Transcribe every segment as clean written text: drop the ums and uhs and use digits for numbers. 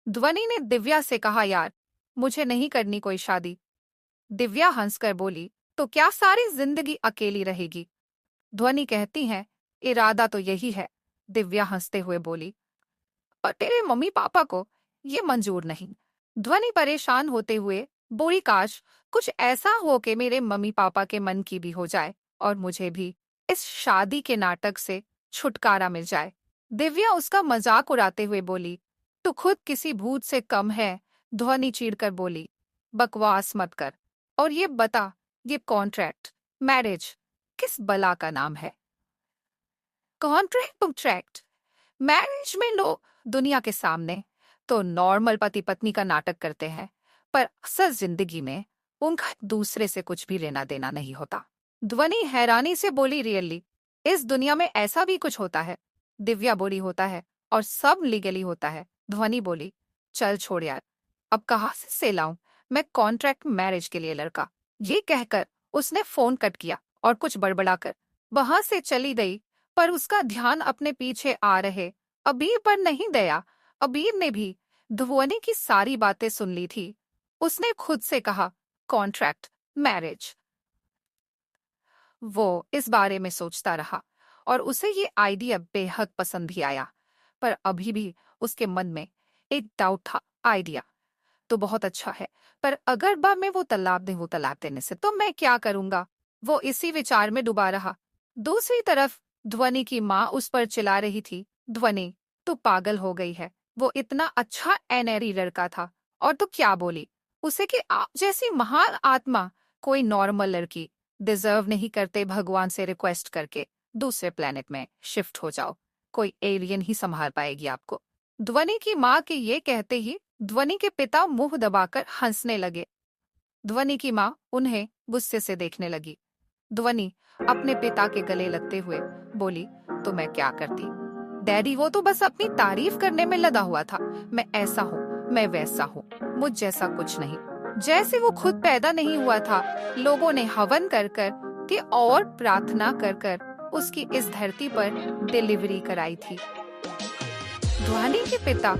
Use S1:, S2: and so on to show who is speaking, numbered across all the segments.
S1: ध्वनि ने दिव्या से कहा, यार मुझे नहीं करनी कोई शादी। दिव्या हंसकर बोली, तो क्या सारी जिंदगी अकेली रहेगी? ध्वनि कहती है, इरादा तो यही है। दिव्या हंसते हुए बोली, और तेरे मम्मी पापा को ये मंजूर नहीं। ध्वनि परेशान होते हुए बोली, काश कुछ ऐसा हो कि मेरे मम्मी पापा के मन की भी हो जाए और मुझे भी इस शादी के नाटक से छुटकारा मिल जाए। दिव्या उसका मजाक उड़ाते हुए बोली, तू खुद किसी भूत से कम है। ध्वनि चीढ़कर बोली, बकवास मत कर और ये बता, ये कॉन्ट्रैक्ट मैरिज किस बला का नाम है? कॉन्ट्रैक्ट मैरिज में लोग दुनिया के सामने तो नॉर्मल पति पत्नी का नाटक करते हैं, पर असल जिंदगी में उनका एक दूसरे से कुछ भी लेना देना नहीं होता। ध्वनि हैरानी से बोली, रियली? इस दुनिया में ऐसा भी कुछ होता है? दिव्या बोली, होता है, और सब लीगली होता है। ध्वनि बोली, चल छोड़ यार, अब कहाँ से लाऊं मैं कॉन्ट्रैक्ट मैरिज के लिए लड़का? ये कहकर उसने फोन कट किया और कुछ बड़बड़ाकर वहां से चली गई, पर उसका ध्यान अपने पीछे आ रहे अबीर पर नहीं गया। अबीर ने भी ध्वनि की सारी बातें सुन ली थी। उसने खुद से कहा, कॉन्ट्रैक्ट मैरिज। वो इस बारे में सोचता रहा और उसे ये आइडिया बेहद पसंद भी आया, पर अभी भी उसके मन में एक डाउट था। आइडिया तो बहुत अच्छा है, पर अगर बाद में वो तलाक दे, वो तलाक देने से तो मैं क्या करूंगा? वो इसी विचार में डूबा रहा। दूसरी तरफ ध्वनि की माँ उस पर चिल्ला रही थी, ध्वनि तू पागल हो गई है। वो इतना अच्छा एनएरी लड़का था और तू क्या बोली उसे कि आप जैसी महान आत्मा कोई नॉर्मल लड़की डिजर्व नहीं करते। भगवान से रिक्वेस्ट करके दूसरे प्लेनेट में शिफ्ट हो जाओ, कोई एलियन ही संभाल पाएगी आपको। ध्वनि की माँ के ये कहते ही ध्वनि के पिता मुंह दबाकर हंसने लगे। ध्वनि की माँ उन्हें गुस्से से देखने लगी। ध्वनि अपने पिता के गले लगते हुए बोली, तो मैं क्या करती डैडी? वो तो बस अपनी तारीफ करने में लगा हुआ था। मैं ऐसा हूँ, मैं वैसा हूँ, मुझ जैसा कुछ नहीं। जैसे वो खुद पैदा नहीं हुआ था, लोगों ने हवन कर कर के और प्रार्थना कर कर उसकी इस धरती पर डिलीवरी कराई थी। ध्वनि के पिता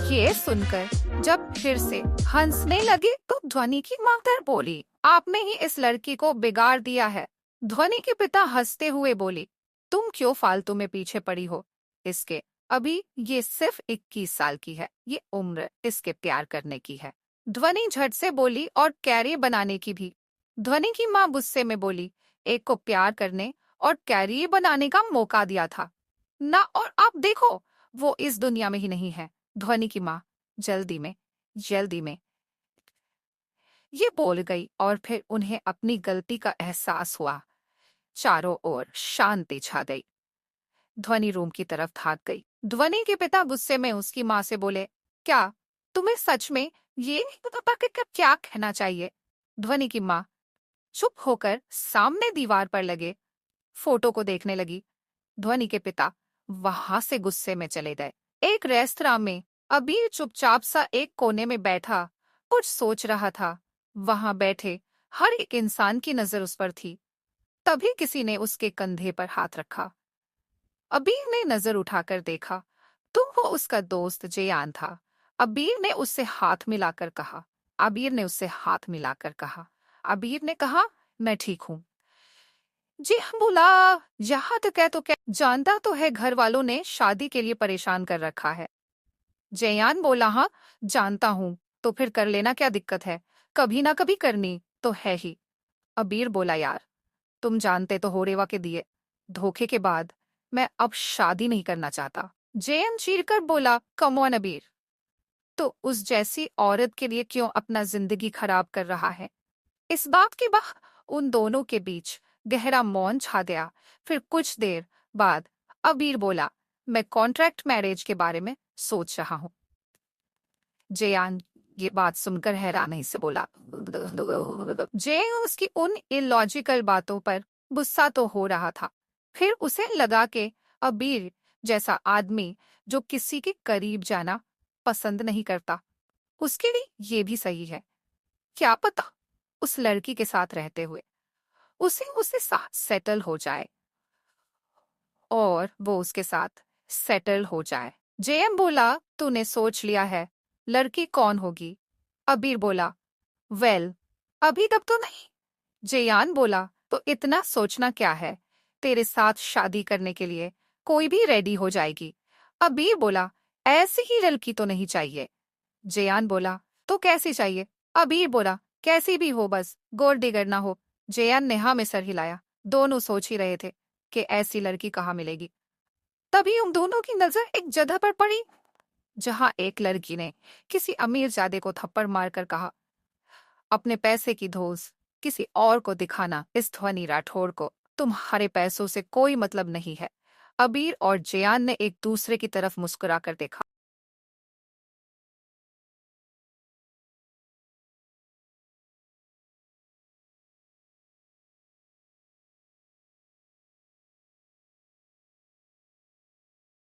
S1: ये सुनकर जब फिर से हंसने लगे तो ध्वनि की माता बोली, आपने ही इस लड़की को बिगाड़ दिया है। ध्वनि के पिता हंसते हुए बोली, तुम क्यों फालतू में पीछे पड़ी हो इसके? अभी ये सिर्फ 21 साल की है, ये उम्र इसके प्यार करने की है। ध्वनि झट से बोली, और कैरियर बनाने की भी। ध्वनि की माँ गुस्से में बोली, एक को प्यार करने और कैरियर बनाने का मौका दिया था ना, और आप देखो वो इस दुनिया में ही नहीं है। ध्वनि की माँ जल्दी में ये बोल गई और फिर उन्हें अपनी गलती का एहसास हुआ। चारों ओर शांति छा गई। ध्वनि रूम की तरफ भाग गई। ध्वनि के पिता गुस्से में उसकी माँ से बोले, क्या तुम्हें सच में ये नहीं पता कि क्या कहना चाहिए? ध्वनि की माँ चुप होकर सामने दीवार पर लगे फोटो को देखने लगी। ध्वनि के पिता वहां से गुस्से में चले गए। एक रेस्तरां में अबीर चुपचाप सा एक कोने में बैठा कुछ सोच रहा था। वहां बैठे हर एक इंसान की नजर उस पर थी। तभी किसी ने उसके कंधे पर हाथ रखा। अबीर ने नजर उठाकर देखा तो वो उसका दोस्त जेयान था। अबीर ने उससे हाथ मिलाकर कहा अबीर ने उससे हाथ मिलाकर कहा अबीर ने कहा, मैं ठीक हूँ। जी हाँ बोला, यहाँ तक है तो क्या जानता तो है घर वालों ने शादी के लिए परेशान कर रखा है। जयान बोला, हाँ जानता हूँ, तो फिर कर लेना, क्या दिक्कत है? कभी ना कभी करनी तो है ही। अबीर बोला, यार तुम जानते तो हो रेवा के दिए धोखे के बाद मैं अब शादी नहीं करना चाहता। जयन चीरकर बोला, कम ऑन अबीर, तो उस जैसी औरत के लिए क्यों अपना जिंदगी खराब कर रहा है? इस बात के बाद उन दोनों के बीच गहरा मौन छा गया। फिर कुछ देर बाद अबीर बोला, मैं कॉन्ट्रैक्ट मैरिज के बारे में सोच रहा हूँ। जयान ये बात सुनकर हैरानी से बोला। जय उसकी उन इलॉजिकल बातों पर गुस्सा तो हो रहा था, फिर उसे लगा कि अबीर जैसा आदमी जो किसी के करीब जाना पसंद नहीं करता, उसके लिए ये भी सही है। क्या पता उस लड़की के साथ रहते हुए उसे उसके साथ सेटल हो जाए और वो उसके साथ सेटल हो जाए। जेएम बोला, तूने सोच लिया है? लड़की कौन होगी? अबीर बोला, वेल, अभी तक तो नहीं। जेयान बोला, तो इतना सोचना क्या है? तेरे साथ शादी करने के लिए कोई भी रेडी हो जाएगी। अबीर बोला, ऐसी ही लड़की तो नहीं चाहिए। जेयान बोला, तो कैसी चाहिए? अबीर बोला, कैसी भी हो, बस गोल्ड डिगर ना हो। जेयान ने हाँ में सर हिलाया। दोनों सोच ही रहे थे कि ऐसी लड़की कहाँ मिलेगी। तभी उन दोनों की नजर एक जगह पर पड़ी जहां एक लड़की ने किसी अमीरजादे को थप्पड़ मारकर कहा, अपने पैसे की धौंस किसी और को दिखाना इस ध्वनि राठौड़ को तुम्हारे पैसों से कोई मतलब नहीं है। अबीर और जयान ने एक दूसरे की तरफ मुस्कुराकर देखा।